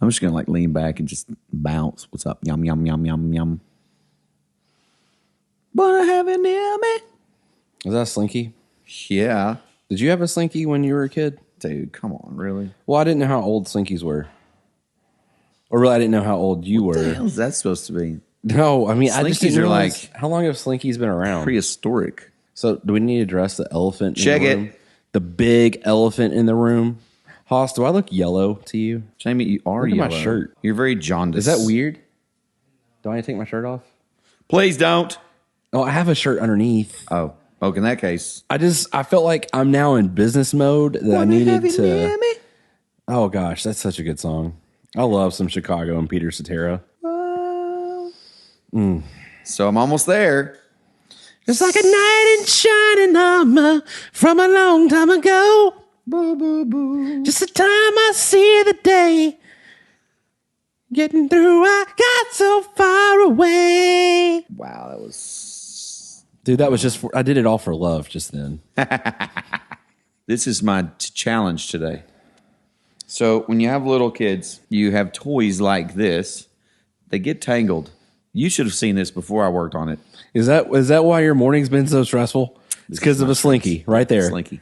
I'm just gonna like lean back and just bounce. What's up? Yum yum yum yum yum. Wanna have it near me? Is that a slinky? Yeah, Did you have a slinky when you were a kid? dude. Come on, really? Well, I didn't know how old slinkies were. Or really, I didn't know how old you What the were. hell is that supposed to be? No, I mean, I just Slinkies didn't are realize like how long have slinkies been around? Prehistoric. So, do we need to address the elephant Check in the it. room? The big elephant in the room. Hoss, do I look yellow to you? Jamey, you are Look at yellow. my shirt. You're very jaundiced. Is that weird? Do I need to take my shirt off? Please don't. Oh, I have a shirt underneath. Oh, in that case. I felt like I'm now in business mode that I needed to. Oh gosh, that's such a good song. I love some Chicago and Peter Cetera. So I'm almost there. It's like a knight in shining armor from a long time ago. Boo, boo, boo. Just the time I see the day. Getting through, I got so far away. Wow, that was... Dude, that was just I did it all for love just then. This is my challenge today. So when you have little kids, you have toys like this. They get tangled. You should have seen this before I worked on it. Is that why your morning's been so stressful? It's because of a slinky right there. Slinky.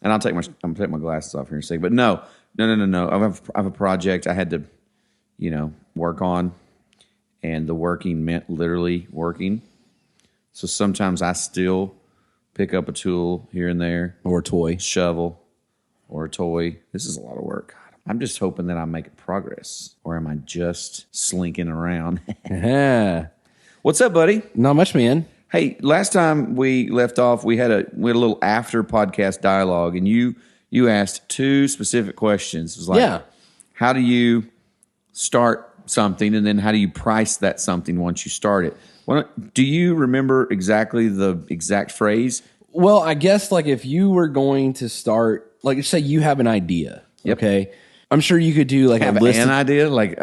And I'm gonna take my glasses off here in a second. But no. I have a project I had to, work on, and the working meant literally working. So sometimes I still pick up a tool here and there, Or a toy. shovel, or a toy. This is a lot of work. I'm just hoping that I'm making progress, or am I just slinking around? Yeah. What's up, buddy? Not much, man. Hey, last time we left off, we had a little after podcast dialogue, and you asked two specific questions. It was like, how do you start something, and then how do you price that something once you start it? Do you remember exactly the exact phrase? Well, I guess like if you were going to start, like say you have an idea, okay? I'm sure you could do like Have a list. an idea? Like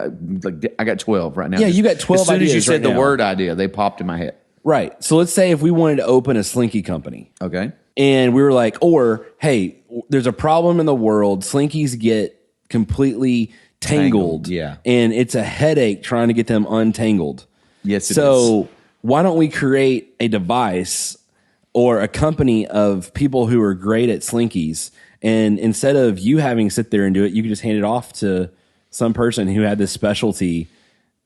I got 12 right now. Yeah, you got 12 As soon as you ideas said right the now. word idea, they popped in my head. Right. So let's say if we wanted to open a slinky company. Okay. And we were like, or hey, there's a problem in the world. Slinkies get completely tangled. Yeah. And it's a headache trying to get them untangled. Yes, it is. So why don't we create a device or a company of people who are great at slinkies? And instead of you having to sit there and do it, you could just hand it off to some person who had this specialty,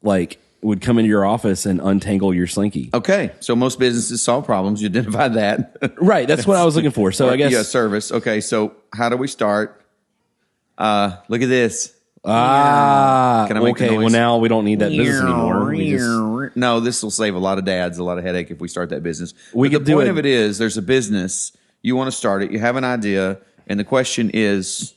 like would come into your office and untangle your slinky. Okay. So most businesses solve problems. You identify that. Right. That's what I was looking for. So I guess. Yeah, service. Okay. So how do we start? Look at this. Can I make the okay. Well, noise? now we don't need that business anymore. We just, No, this will save a lot of dads a lot of headache if we start that business. We But could the do point it- of it is there's a business. You want to start it. You have an idea. And the question is,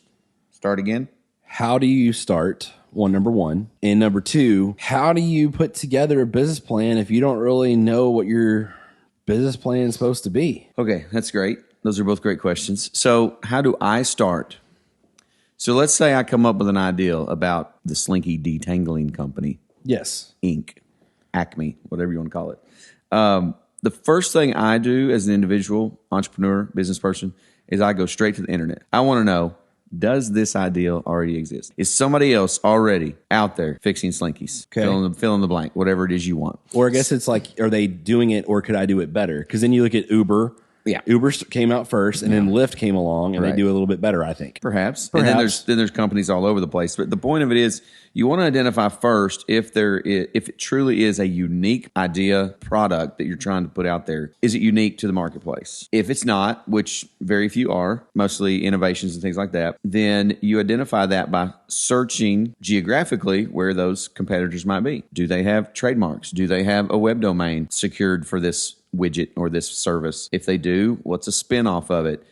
start again? how do you start? Number one. And number two, how do you put together a business plan if you don't really know what your business plan is supposed to be? Okay, that's great. Those are both great questions. So how do I start? So let's say I come up with an idea about the Slinky Detangling Company, Yes. Inc., Acme, whatever you want to call it. The first thing I do as an individual entrepreneur, business person, is I go straight to the internet. I want to know, does this idea already exist? Is somebody else already out there fixing Slinkies? Okay. Fill in the blank, whatever it is you want. Or I guess it's like, are they doing it or could I do it better? Because then you look at Uber. Yeah. Uber came out first and then Lyft came along and Right. they do a little bit better, I think. Perhaps. And then there's companies all over the place. But the point of it is you want to identify first if it truly is a unique idea, product that you're trying to put out there. Is it unique to the marketplace? If it's not, which very few are, mostly innovations and things like that, then you identify that by searching geographically where those competitors might be. Do they have trademarks? Do they have a web domain secured for this widget or this service? If they do, what's a spin-off of it?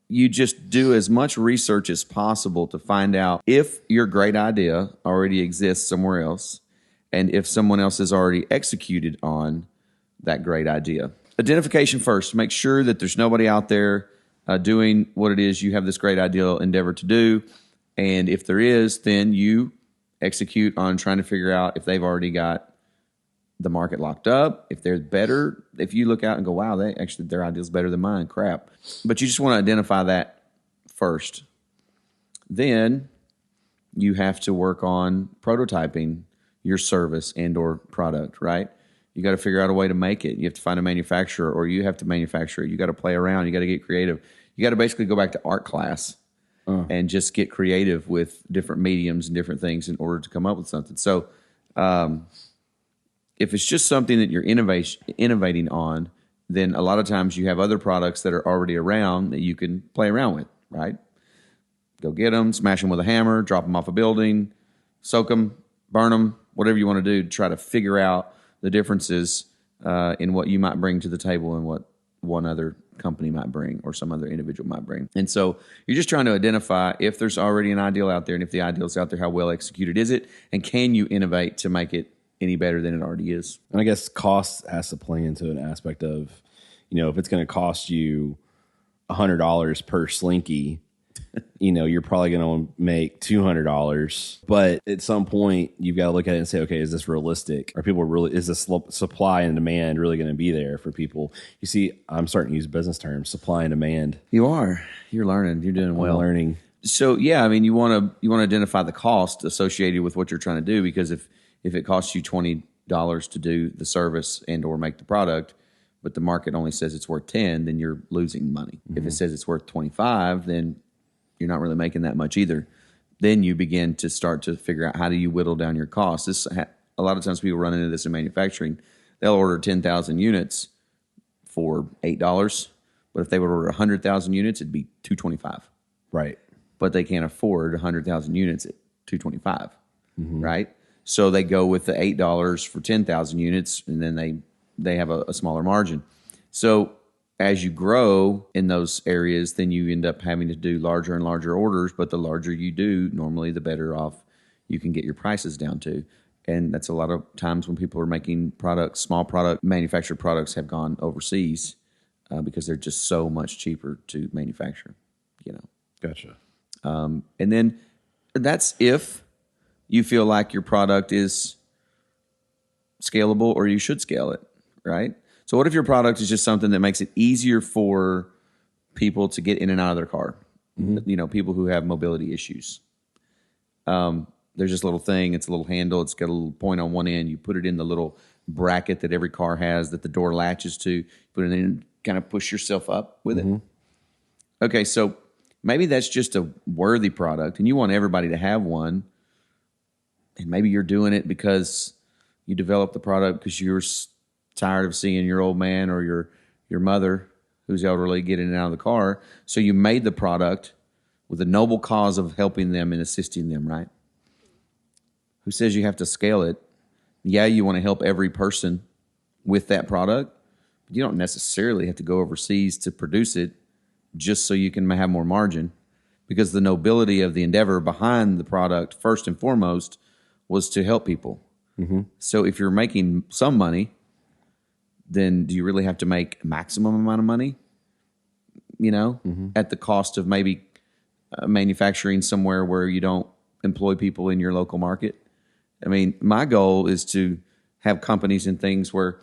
You just do as much research as possible to find out if your great idea already exists somewhere else and if someone else has already executed on that great idea. Identification first. Make sure that there's nobody out there doing what it is you have this great ideal endeavor to do. And if there is, then you execute on trying to figure out if they've already got the market locked up, if they're better. If you look out and go, wow, their idea is better than mine, crap. But you just want to identify that first. Then you have to work on prototyping your service and or product, right? You got to figure out a way to make it. You have to find a manufacturer, or you have to manufacture it. You got to play around. You got to get creative. You got to basically go back to art class and just get creative with different mediums and different things in order to come up with something. So if it's just something that you're innovating on, then a lot of times you have other products that are already around that you can play around with, right? Go get them, smash them with a hammer, drop them off a building, soak them, burn them, whatever you want to do to try to figure out the differences in what you might bring to the table and what one other company might bring or some other individual might bring. And so you're just trying to identify if there's already an ideal out there, and if the ideal is out there, how well executed is it, and can you innovate to make it any better than it already is? And I guess cost has to play into an aspect of, if it's going to cost you $100 per slinky, you're probably going to make $200. But at some point, you've got to look at it and say, okay, is this realistic? Is this supply and demand really going to be there for people? You see, I'm starting to use business terms, supply and demand. You're learning. You're doing well. I'm learning. So yeah, I mean, you want to identify the cost associated with what you're trying to do, because if it costs you $20 to do the service and or make the product, but the market only says it's worth 10, then you're losing money. Mm-hmm. If it says it's worth 25, then you're not really making that much either. Then you begin to start to figure out, how do you whittle down your costs? A lot of times people run into this in manufacturing. They'll order 10,000 units for $8, but if they would order 100,000 units, it'd be $225. Right. But they can't afford 100,000 units at $225, right? So they go with the $8 for 10,000 units, and then they have a smaller margin. So as you grow in those areas, then you end up having to do larger and larger orders. But the larger you do, normally the better off you can get your prices down to. And that's a lot of times when people are making products, manufactured products have gone overseas because they're just so much cheaper to manufacture, Gotcha. And then that's if you feel like your product is scalable or you should scale it, right? So what if your product is just something that makes it easier for people to get in and out of their car? People who have mobility issues. There's this little thing. It's a little handle. It's got a little point on one end. You put it in the little bracket that every car has that the door latches to. You put it in and kind of push yourself up with it. Okay, so maybe that's just a worthy product, and you want everybody to have one. And maybe you're doing it because you developed the product because you're tired of seeing your old man or your mother who's elderly get in and out of the car. So you made the product with the noble cause of helping them and assisting them, right? Who says you have to scale it? Yeah, you want to help every person with that product, but you don't necessarily have to go overseas to produce it just so you can have more margin, because the nobility of the endeavor behind the product, first and foremost, was to help people. So if you're making some money, then do you really have to make a maximum amount of money, at the cost of maybe manufacturing somewhere where you don't employ people in your local market? I mean, my goal is to have companies and things where,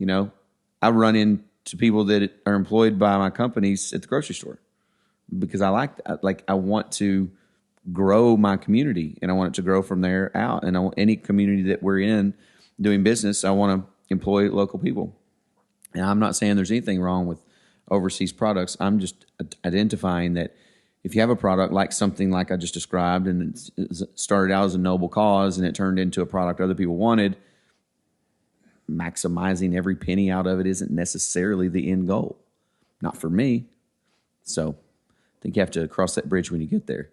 I run into people that are employed by my companies at the grocery store, because I want to grow my community, and I want it to grow from there out. And any community that we're in doing business, I want to employ local people. And I'm not saying there's anything wrong with overseas products. I'm just identifying that if you have a product like something like I just described, and it started out as a noble cause and it turned into a product other people wanted, maximizing every penny out of it isn't necessarily the end goal. Not for me. So I think you have to cross that bridge when you get there.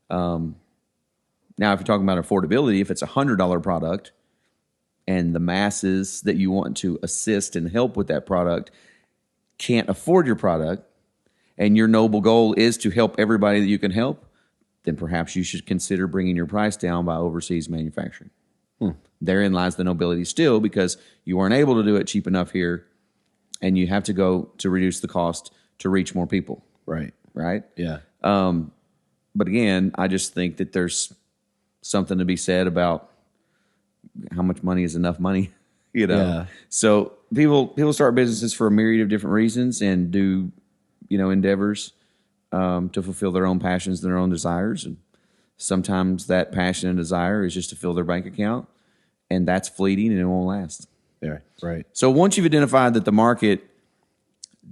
Now, if you're talking about affordability, if it's a $100 product and the masses that you want to assist and help with that product can't afford your product, and your noble goal is to help everybody that you can help, then perhaps you should consider bringing your price down by overseas manufacturing. Therein lies the nobility still, because you weren't able to do it cheap enough here, and you have to go to reduce the cost to reach more people. Right. Yeah. But again, I just think that there's something to be said about how much money is enough money, Yeah. So people start businesses for a myriad of different reasons and do, endeavors to fulfill their own passions and their own desires. And Sometimes that passion and desire is just to fill their bank account, and that's fleeting and it won't last. Yeah, right. So once you've identified that the market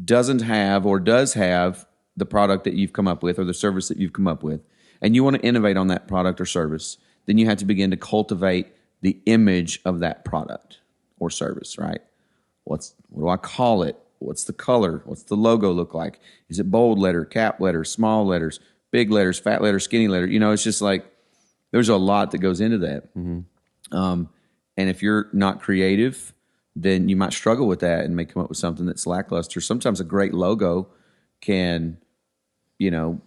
doesn't have or does have the product that you've come up with or the service that you've come up with, and you want to innovate on that product or service, then you have to begin to cultivate the image of that product or service, right? What do I call it? What's the color? What's the logo look like? Is it bold letter, cap letters, small letters, big letters, fat letters, skinny letters? It's just like there's a lot that goes into that. And if you're not creative, then you might struggle with that and may come up with something that's lackluster. Sometimes a great logo can,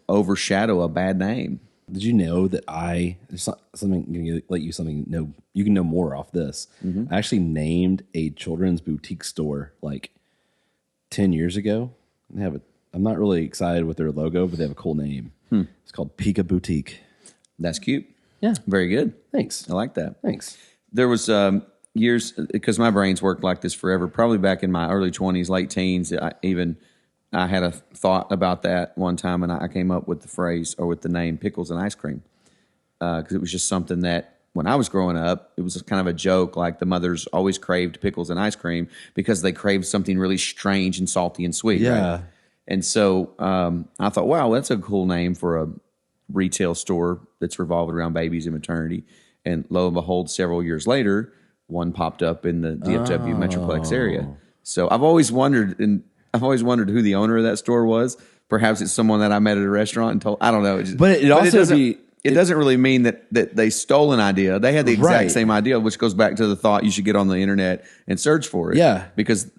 overshadow a bad name. Did you know that there's something going to let you you can know more off this. I actually named a children's boutique store like 10 years ago. I'm not really excited with their logo, but they have a cool name. It's called Pika Boutique. That's cute. Yeah. Very good. Thanks. I like that. Thanks. There was years, because my brain's worked like this forever, probably back in my early 20s, late teens, I had a thought about that one time, and I came up with the phrase or with the name Pickles and Ice Cream, because it was just something that when I was growing up, it was kind of a joke, like the mothers always craved pickles and ice cream because they craved something really strange and salty and sweet. Yeah. Right? And so I thought, wow, that's a cool name for a retail store that's revolved around babies and maternity. And lo and behold, several years later, one popped up in the DFW Metroplex area. So I've always wondered who the owner of that store was. Perhaps it's someone that I met at a restaurant and told. I don't know. It doesn't really mean that they stole an idea. They had the exact same idea, which goes back to the thought you should get on the internet and search for it. Yeah. Because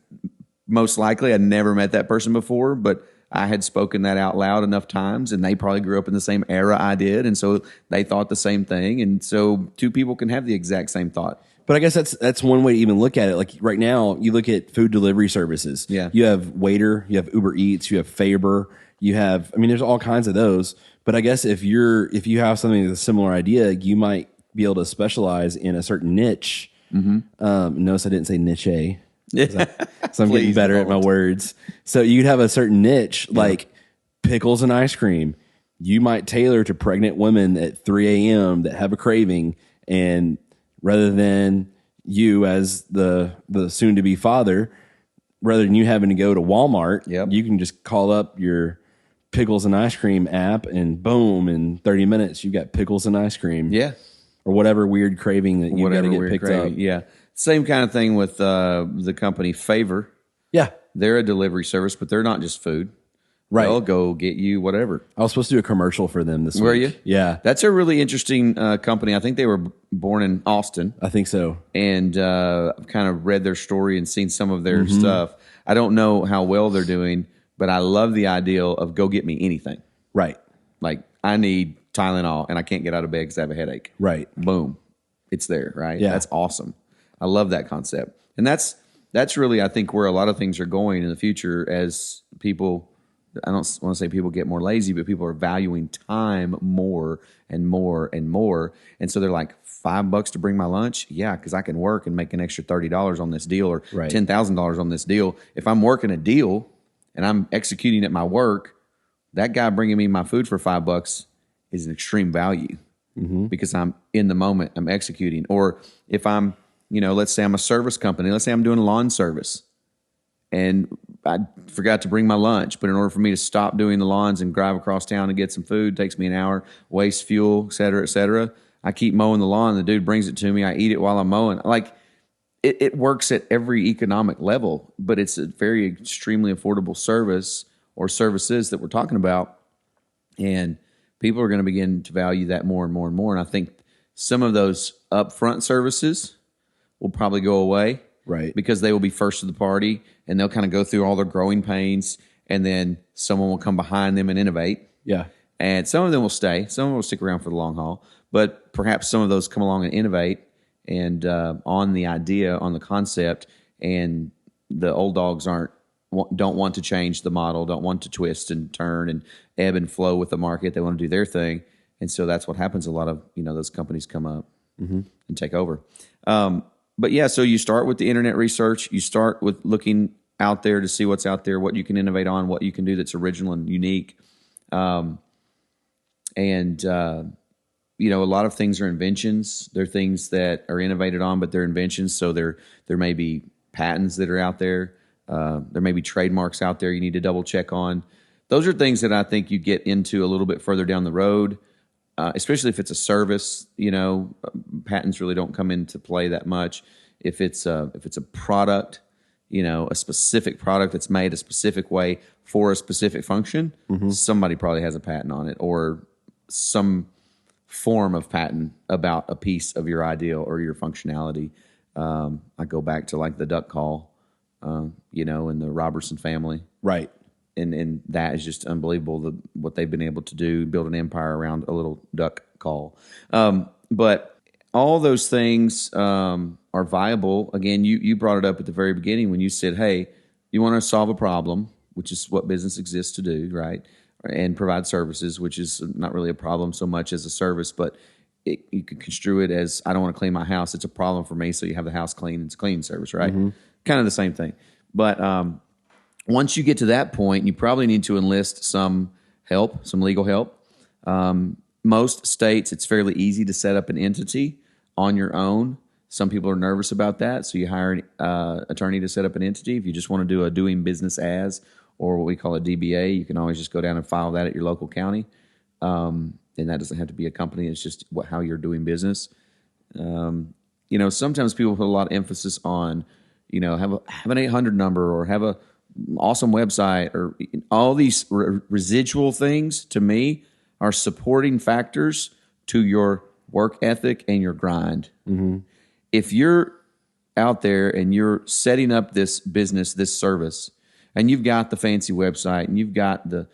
most likely I'd never met that person before, but I had spoken that out loud enough times, and they probably grew up in the same era I did, and so they thought the same thing. And so two people can have the exact same thought. But I guess that's one way to even look at it. Like right now, you look at food delivery services. Yeah. You have Waiter, you have Uber Eats, you have Faber, there's all kinds of those. But I guess if you have something with a similar idea, you might be able to specialize in a certain niche. Notice I didn't say niche. So I'm getting better at my words. So you'd have a certain niche like pickles and ice cream. You might tailor to pregnant women at 3 a.m. that have a craving, and rather than you as the soon to be father, rather than you having to go to Walmart, you can just call up your pickles and ice cream app, and boom, in 30 minutes you got pickles and ice cream. Yeah. Or whatever weird craving that you got to get picked up. Yeah. Same kind of thing with the company Favor. Yeah. They're a delivery service, but they're not just food. Right. They'll go get you whatever. I was supposed to do a commercial for them this week. Were you? Yeah. That's a really interesting company. I think they were born in Austin. I think so. And I've kind of read their story and seen some of their stuff. I don't know how well they're doing, but I love the ideal of go get me anything. Right. Like I need Tylenol and I can't get out of bed because I have a headache. Right. Boom. It's there, right? Yeah. That's awesome. I love that concept. And that's really, I think, where a lot of things are going in the future as people, I don't want to say people get more lazy, but people are valuing time more and more and more. And so they're like, $5 to bring my lunch? Yeah, because I can work and make an extra $30 on this deal or $10,000 on this deal. If I'm working a deal and I'm executing at my work, that guy bringing me my food for $5 is an extreme value because I'm in the moment, I'm executing. Or if I'm, let's say I'm a service company. Let's say I'm doing a lawn service and I forgot to bring my lunch. But in order for me to stop doing the lawns and drive across town and get some food, takes me an hour, waste fuel, et cetera, et cetera. I keep mowing the lawn. The dude brings it to me. I eat it while I'm mowing. Like it works at every economic level, but it's a very extremely affordable service or services that we're talking about. And people are going to begin to value that more and more and more. And I think some of those upfront services will probably go away, right? Because they will be first to the party, and they'll kind of go through all their growing pains, and then someone will come behind them and innovate. Yeah, and some of them will stay, some of them will stick around for the long haul, but perhaps some of those come along and innovate and on the idea, on the concept, and the old dogs don't want to change the model, don't want to twist and turn and ebb and flow with the market. They want to do their thing, and so that's what happens. A lot of those companies come up and take over. But yeah, so you start with the internet research. You start with looking out there to see what's out there, what you can innovate on, what you can do that's original and unique. And a lot of things are inventions. They're things that are innovated on, but they're inventions. So there may be patents that are out there. There may be trademarks out there you need to double check on. Those are things that I think you get into a little bit further down the road, especially if it's a service. Patents really don't come into play that much. If it's a product, a specific product that's made a specific way for a specific function, somebody probably has a patent on it, or some form of patent about a piece of your idea or your functionality. I go back to like the duck call, in the Robertson family. Right. And that is just unbelievable, what they've been able to do, build an empire around a little duck call. But all those things are viable. Again, you brought it up at the very beginning when you said, hey, you want to solve a problem, which is what business exists to do, right? And provide services, which is not really a problem so much as a service, but you could construe it as, I don't want to clean my house. It's a problem for me, so you have the house clean. It's a cleaning service, right? Kind of the same thing. But once you get to that point, you probably need to enlist some help, some legal help. Most states, it's fairly easy to set up an entity on your own. Some people are nervous about that, so you hire an attorney to set up an entity. If you just want to do a doing business as, or what we call a DBA, you can always just go down and file that at your local county. And that doesn't have to be a company. It's just how you're doing business. Sometimes people put a lot of emphasis on, have an 800 number, or have a awesome website, or all these residual things, to me, are supporting factors to your work ethic and your grind. If you're out there and you're setting up this business, this service, and you've got the fancy website, and you've got the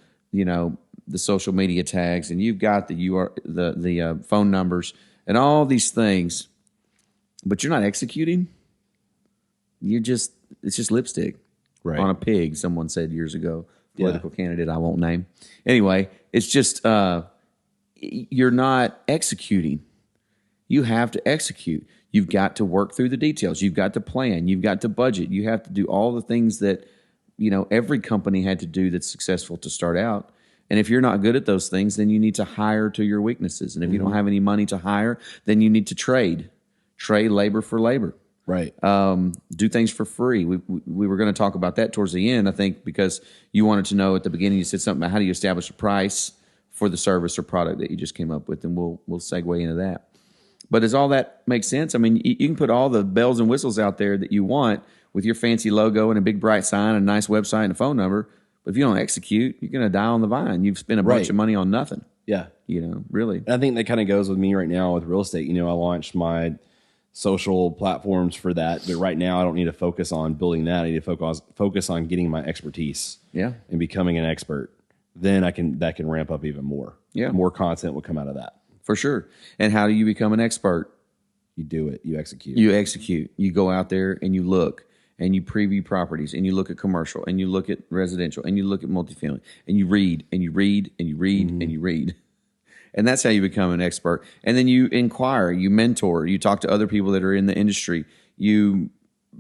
social media tags, and you've got the phone numbers and all these things, but you're not executing, it's just lipstick on a pig, someone said years ago. Political candidate I won't name. Anyway, it's just you're not executing. You have to execute. You've got to work through the details. You've got to plan. You've got to budget. You have to do all the things that every company had to do that's successful to start out. And if you're not good at those things, then you need to hire to your weaknesses. And if you don't have any money to hire, then you need to trade labor for labor. Right. Do things for free. We were going to talk about that towards the end, I think, because you wanted to know at the beginning, you said something about how do you establish a price for the service or product that you just came up with, and we'll segue into that. But does all that make sense? I mean, you can put all the bells and whistles out there that you want with your fancy logo and a big bright sign and a nice website and a phone number, but if you don't execute, you're going to die on the vine. You've spent a bunch of money on nothing. Yeah. Really. I think that kind of goes with me right now with real estate. I launched my social platforms for that, but right now I don't need to focus on building that. I need to focus on getting my expertise and becoming an expert. Then that can ramp up even more. Yeah. More content will come out of that. For sure. And how do you become an expert? You do it. You execute. You go out there and you look and you preview properties and you look at commercial and you look at residential and you look at multifamily and you read and you read and you read and you read. And that's how you become an expert. And then you inquire, you mentor, you talk to other people that are in the industry, you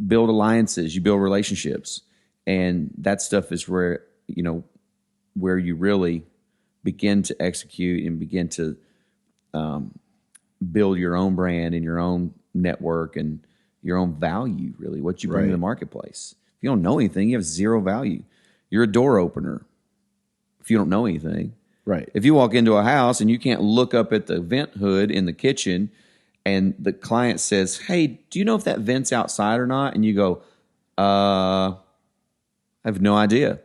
build alliances, you build relationships. And that stuff is where you really begin to execute and begin to build your own brand and your own network and your own value, really, what you bring to the marketplace. If you don't know anything, you have zero value. You're a door opener if you don't know anything. Right. If you walk into a house and you can't look up at the vent hood in the kitchen and the client says, hey, do you know if that vent's outside or not? And you go, I have no idea.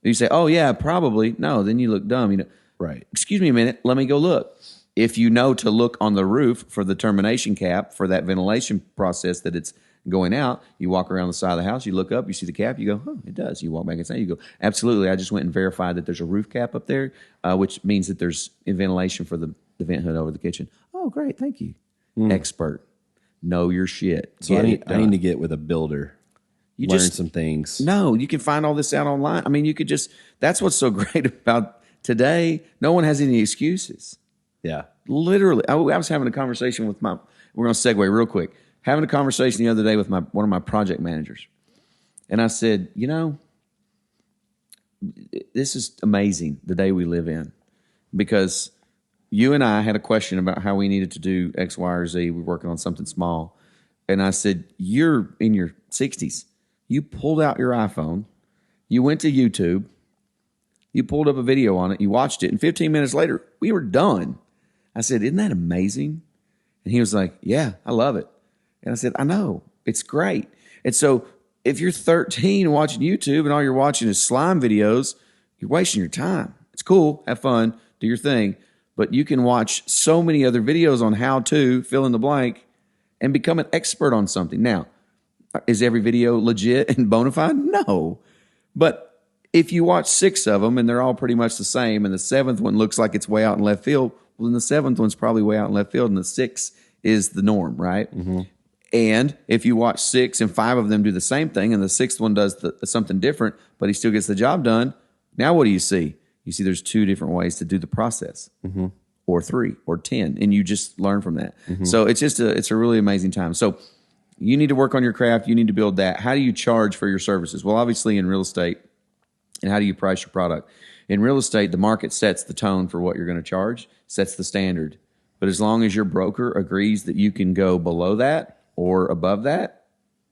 You say, oh, yeah, probably. No, then you look dumb. Right. Excuse me a minute. Let me go look. If you know to look on the roof for the termination cap for that ventilation process that it's going out, you walk around the side of the house, you look up, you see the cap, you go, oh, it does. You walk back inside, you go, absolutely. I just went and verified that there's a roof cap up there, which means that there's ventilation for the vent hood over the kitchen. Oh, great. Thank you. Expert. Know your shit. So I need to get with a builder. Learn some things. No, you can find all this out online. I mean, you could that's what's so great about today. No one has any excuses. Yeah. Literally. I was having a conversation with we're going to segue real quick. Having a conversation the other day with one of my project managers. And I said, this is amazing, the day we live in. Because you and I had a question about how we needed to do X, Y, or Z. We're working on something small. And I said, you're in your 60s. You pulled out your iPhone. You went to YouTube. You pulled up a video on it. You watched it. And 15 minutes later, we were done. I said, isn't that amazing? And he was like, yeah, I love it. And I said, I know. It's great. And so if you're 13 watching YouTube and all you're watching is slime videos, you're wasting your time. It's cool. Have fun. Do your thing. But you can watch so many other videos on how to fill in the blank and become an expert on something. Now, is every video legit and bona fide? No. But if you watch 6 of them and they're all pretty much the same and the 7th one looks like it's way out in left field, well, then the 7th one's probably way out in left field and the 6th is the norm, right? Mm-hmm. And if you watch 6 and 5 of them do the same thing and the 6th one does something different, but he still gets the job done, now what do you see? You see there's 2 different ways to do the process. Mm-hmm. Or 3 or 10, and you just learn from that. Mm-hmm. So it's a really amazing time. So you need to work on your craft. You need to build that. How do you charge for your services? Well, obviously in real estate, and how do you price your product? In real estate, the market sets the tone for what you're going to charge, sets the standard. But as long as your broker agrees that you can go below that or above that,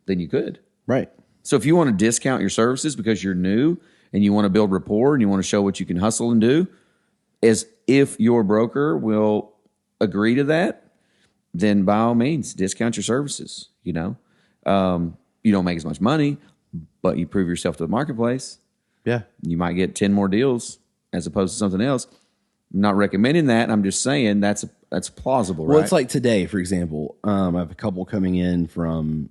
then you could. Right. So if you want to discount your services because you're new and you want to build rapport and you want to show what you can hustle and do, as if your broker will agree to that, then by all means, discount your services. You don't make as much money, but you prove yourself to the marketplace. Yeah. You might get 10 more deals as opposed to something else. I'm not recommending that. I'm just saying that's plausible, right? Well, it's like today, for example, I have a couple coming in from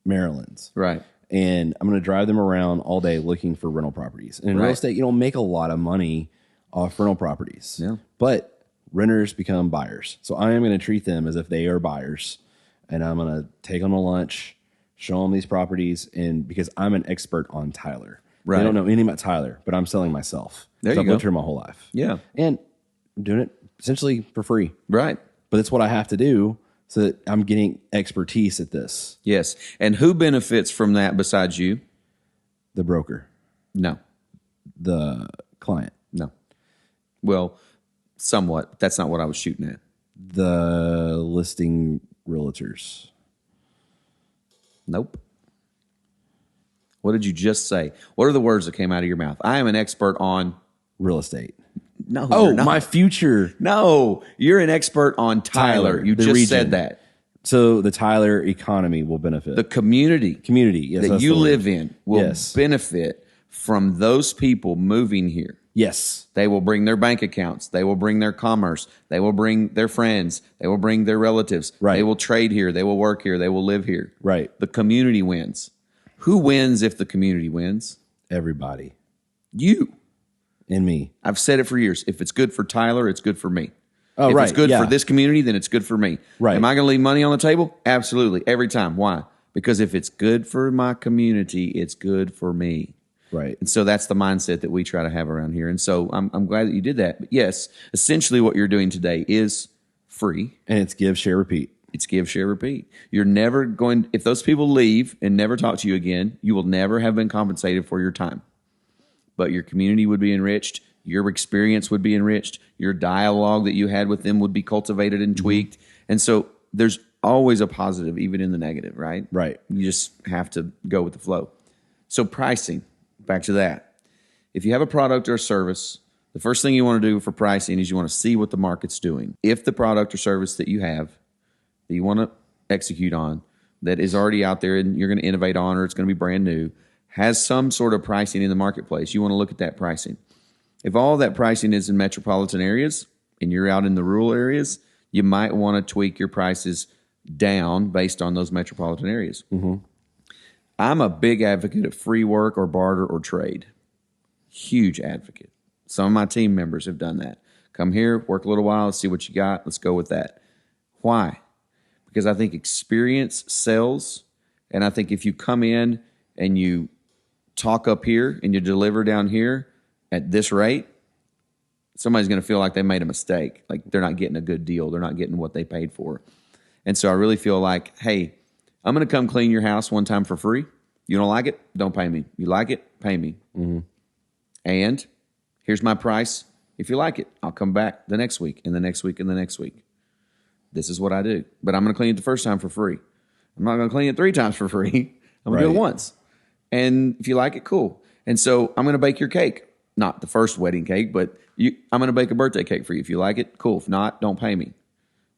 Maryland's. Right. And I'm going to drive them around all day looking for rental properties. And in real estate, you don't make a lot of money off rental properties. Yeah. But renters become buyers. So I am going to treat them as if they are buyers. And I'm going to take them to lunch, show them these properties, and because I'm an expert on Tyler. Right. They don't know anything about Tyler, but I'm selling myself. There you I've go. lived here my whole life. Yeah. And I'm doing it essentially for free. Right. But it's what I have to do so that I'm getting expertise at this. Yes. And who benefits from that besides you? The broker, No. the client, No. Well, somewhat. That's not what I was shooting at. the listing realtors. Nope. What did you just say? What are the words that came out of your mouth? I am an expert on Real estate. No. Oh, you're not. my future. No, you're an expert on Tyler. You the just region. said that. So the Tyler economy will benefit. The community Yes, that that's you the word. live in will Yes. benefit from those people moving here. Yes. They will bring their bank accounts. They will bring their commerce. They will bring their friends. They will bring their relatives. Right. They will trade here. They will work here. They will live here. Right. The community wins. Who wins if the community wins? Everybody. You. And me. I've said it for years. If it's good for Tyler, it's good for me. Oh, if right. it's good Yeah. for this community, then it's good for me. Right. Am I going to leave money on the table? Absolutely. Every time. Why? Because if it's good for my community, it's good for me. Right. And so that's the mindset that we try to have around here. And so I'm glad that you did that. But yes, essentially what you're doing today is free. And it's give, share, repeat. It's give, share, repeat. You're never going, if those people leave and never talk to you again, you will never have been compensated for your time. But your community would be enriched. Your experience would be enriched. Your dialogue that you had with them would be cultivated and tweaked. And so there's always a positive, even in the negative, right? Right. You just have to go with the flow. So pricing, back to that. If you have a product or a service, the first thing you want to do for pricing is you want to see what the market's doing. If the product or service that you have, that you want to execute on, that is already out there and you're going to innovate on, or it's going to be brand new, has some sort of pricing in the marketplace, you want to look at that pricing. If all that pricing is in metropolitan areas and you're out in the rural areas, you might want to tweak your prices down based on those metropolitan areas. Mm-hmm. I'm a big advocate of free work or barter or trade. Huge advocate. Some of my team members have done that. Come here, work a little while, let's see what you got. Let's go with that. Why? Because I think experience sells. And I think if you come in and you talk up here and you deliver down here at this rate, somebody's going to feel like they made a mistake. Like they're not getting a good deal. They're not getting what they paid for. And so I really feel like, hey, I'm going to come clean your house one time for free. You don't like it? Don't pay me. You like it? Pay me. Mm-hmm. And here's my price. If you like it, I'll come back the next week and the next week and the next week. This is what I do. But I'm going to clean it the first time for free. I'm not going to clean it 3 times for free. I'm going to do it once. And if you like it, cool. And so I'm going to bake your cake. Not the first wedding cake, but I'm going to bake a birthday cake for you. If you like it, cool. If not, don't pay me.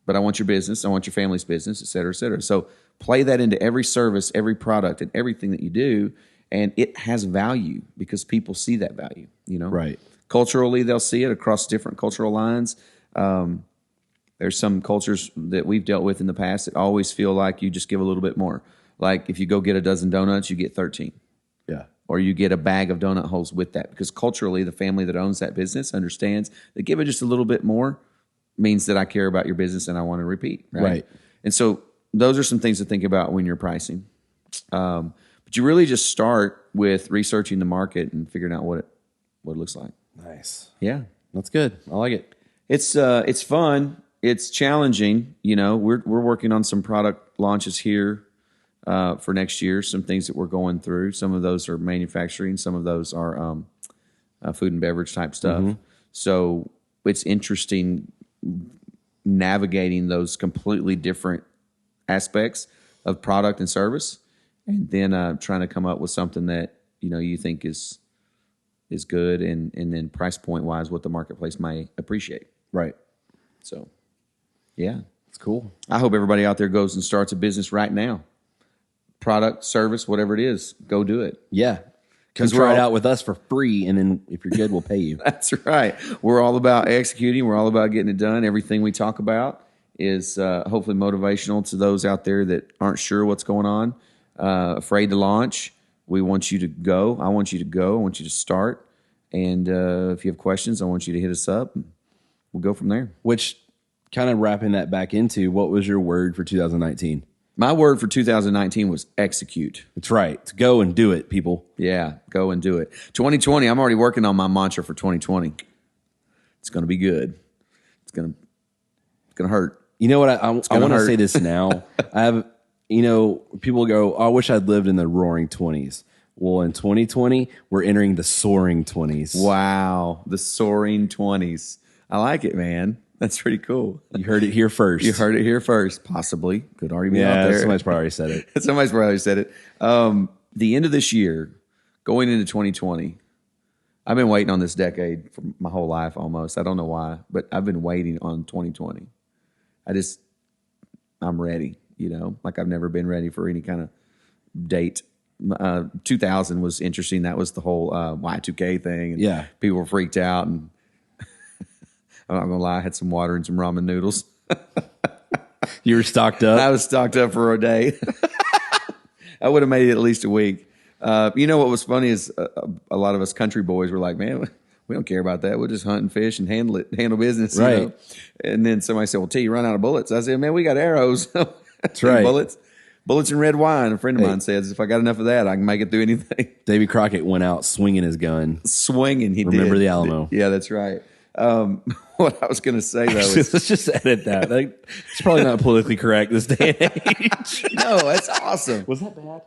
But I want your business. I want your family's business, et cetera, et cetera. So play that into every service, every product, and everything that you do. And it has value because people see that value, you know? Right. Culturally, they'll see it across different cultural lines. There's some cultures that we've dealt with in the past that always feel like you just give a little bit more. Like if you go get a dozen donuts, you get 13. Yeah. Or you get a bag of donut holes with that. Because culturally, the family that owns that business understands that giving just a little bit more means that I care about your business and I want to repeat. Right. And so those are some things to think about when you're pricing. But you really just start with researching the market and figuring out what it looks like. Nice. Yeah. That's good. I like it. It's fun. It's challenging. You know, we're working on some product launches here for next year. Some things that we're going through. Some of those are manufacturing. Some of those are food and beverage type stuff. Mm-hmm. So it's interesting navigating those completely different aspects of product and service, and then trying to come up with something that you think is good, and then price point wise, what the marketplace may appreciate. Right. So, yeah, it's cool. I hope everybody out there goes and starts a business right now. Product, service, whatever it is, go do it. Yeah. Come try it out with us for free, and then if you're good, we'll pay you. That's right. We're all about executing. We're all about getting it done. Everything we talk about is hopefully motivational to those out there that aren't sure what's going on, afraid to launch. We want you to go. I want you to go. I want you to start. And if you have questions, I want you to hit us up. And we'll go from there. Which, kind of wrapping that back into, what was your word for 2019? My word for 2019 was execute. That's right. Go and do it, people. Yeah, go and do it. 2020, I'm already working on my mantra for 2020. It's going to be good. It's going to hurt. You know what? I want to say this now. I have, people go, I wish I'd lived in the roaring 20s. Well, in 2020, we're entering the soaring 20s. Wow. The soaring 20s. I like it, man. That's pretty cool. You heard it here first. You heard it here first. Possibly. Could already be out there. Somebody's probably already said it. Somebody's probably already said it. The end of this year, going into 2020, I've been waiting on this decade for my whole life almost. I don't know why, but I've been waiting on 2020. I'm ready, like I've never been ready for any kind of date. 2000 was interesting. That was the whole Y2K thing. And people were freaked out, and I'm not gonna lie, I had some water and some ramen noodles. You were stocked up? I was stocked up for a day. I would have made it at least a week. What was funny is a lot of us country boys were like, man, we don't care about that. We'll just hunt and fish and handle business. Right. And then somebody said, well, T, you run out of bullets. I said, man, we got arrows. That's right. Bullets and red wine. A friend of mine says, if I got enough of that, I can make it through anything. Davy Crockett went out swinging his gun. Swinging, he Remember did. the Alamo. Yeah, that's right. What I was going to say, though, is... Let's just edit that. It's probably not politically correct this day and age. No, that's awesome. Was that bad?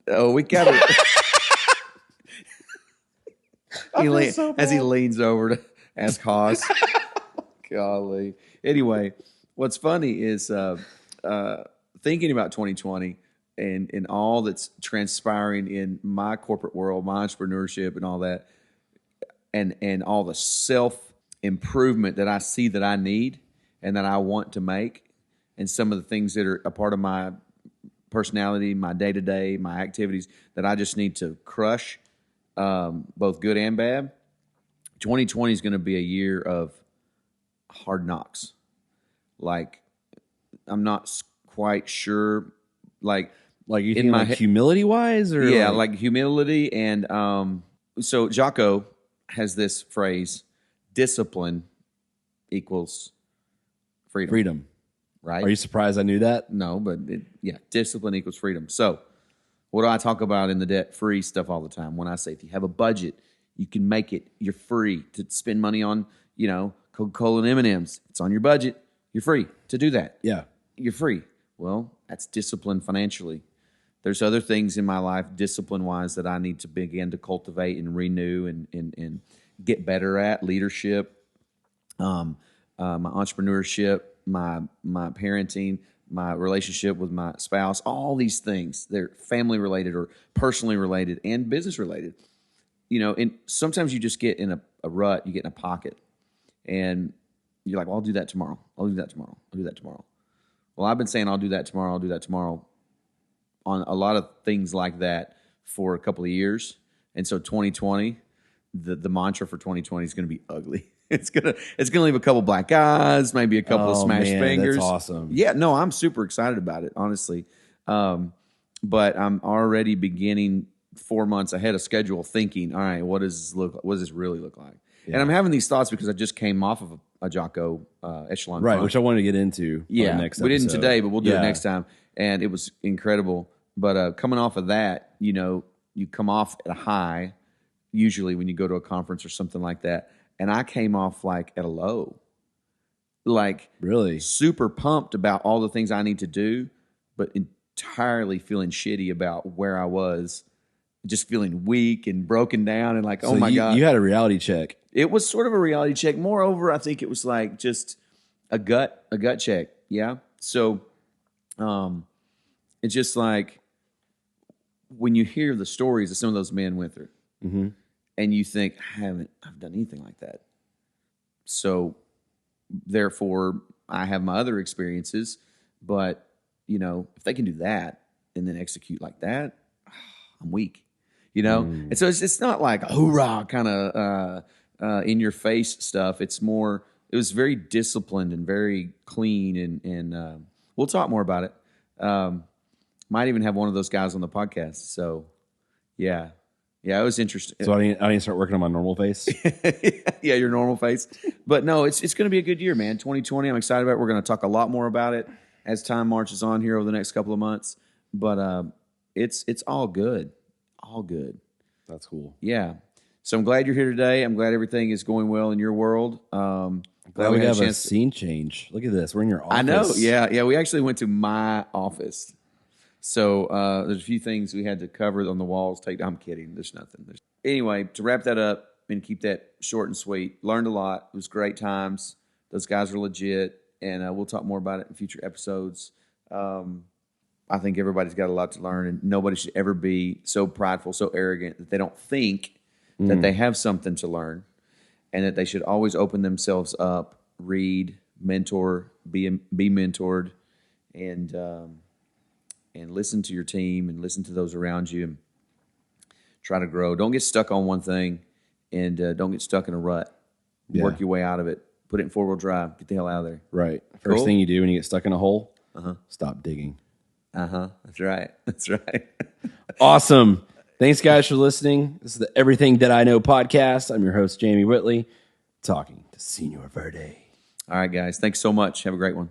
Oh, we got it. As he leans over to ask Haas. Golly. Anyway, what's funny is thinking about 2020 and all that's transpiring in my corporate world, my entrepreneurship and all that, and all the self-improvement that I see that I need and that I want to make, and some of the things that are a part of my personality, my day-to-day, my activities that I just need to crush, both good and bad. 2020 is going to be a year of hard knocks. Like, I'm not quite sure, like you think like humility wise, or like humility. And so Jocko has this phrase: discipline equals freedom. Right? Are you surprised I knew that? No, but discipline equals freedom. So what do I talk about in the debt-free stuff all the time? When I say, if you have a budget, you can make it. You're free to spend money on, Coca-Cola and M&Ms. It's on your budget. You're free to do that. Yeah. You're free. Well, that's discipline financially. There's other things in my life, discipline-wise, that I need to begin to cultivate and renew and get better at. Leadership, my entrepreneurship, my parenting, my relationship with my spouse, all these things. They're family related or personally related and business related. And sometimes you just get in a rut, you get in a pocket, and you're like, well, I'll do that tomorrow. I'll do that tomorrow. I'll do that tomorrow. Well, I've been saying I'll do that tomorrow. I'll do that tomorrow on a lot of things like that for a couple of years. And so 2020, the mantra for 2020 is going to be ugly. It's gonna leave a couple black eyes, maybe a couple of smashed fingers. That's awesome. Yeah, no, I'm super excited about it, honestly. But I'm already beginning 4 months ahead of schedule, thinking, all right, what does this really look like? Yeah. And I'm having these thoughts because I just came off of a Jocko Echelon, right? fund. Which I wanted to get into. Yeah, next we episode. didn't today, but we'll do it next time. And it was incredible. But coming off of that, you come off at a high. Usually, when you go to a conference or something like that. And I came off like at a low, like really super pumped about all the things I need to do, but entirely feeling shitty about where I was, just feeling weak and broken down and like, so God. You had a reality check. It was sort of a reality check. Moreover, I think it was like just a gut check. Yeah. So it's just like when you hear the stories that some of those men went through. Mm-hmm. And you think, I've done anything like that. So, therefore, I have my other experiences. But, if they can do that and then execute like that, I'm weak. And so it's not like hoorah kind of in your face stuff. It's more. It was very disciplined and very clean, and we'll talk more about it. Might even have one of those guys on the podcast. So, yeah. Yeah, it was interesting. So I need to start working on my normal face. Yeah, your normal face. But no, it's going to be a good year, man. 2020. I'm excited about it. We're going to talk a lot more about it as time marches on here over the next couple of months. But it's all good, all good. That's cool. Yeah. So I'm glad you're here today. I'm glad everything is going well in your world. Glad we have a scene change. Look at this. We're in your office. I know. Yeah. We actually went to my office. So there's a few things we had to cover on the walls. I'm kidding. There's nothing. Anyway, to wrap that up and keep that short and sweet, learned a lot. It was great times. Those guys are legit, and we'll talk more about it in future episodes. I think everybody's got a lot to learn, and nobody should ever be so prideful, so arrogant that they don't think that they have something to learn, and that they should always open themselves up, read, mentor, be mentored, and listen to your team and listen to those around you and try to grow. Don't get stuck on one thing, and don't get stuck in a rut. Yeah. Work your way out of it. Put it in four-wheel drive. Get the hell out of there. Right. First thing you do when you get stuck in a hole, stop digging. That's right. That's right. Awesome. Thanks, guys, for listening. This is the Everything That I Know podcast. I'm your host, Jamey Whitley, talking to Senor Verde. All right, guys. Thanks so much. Have a great one.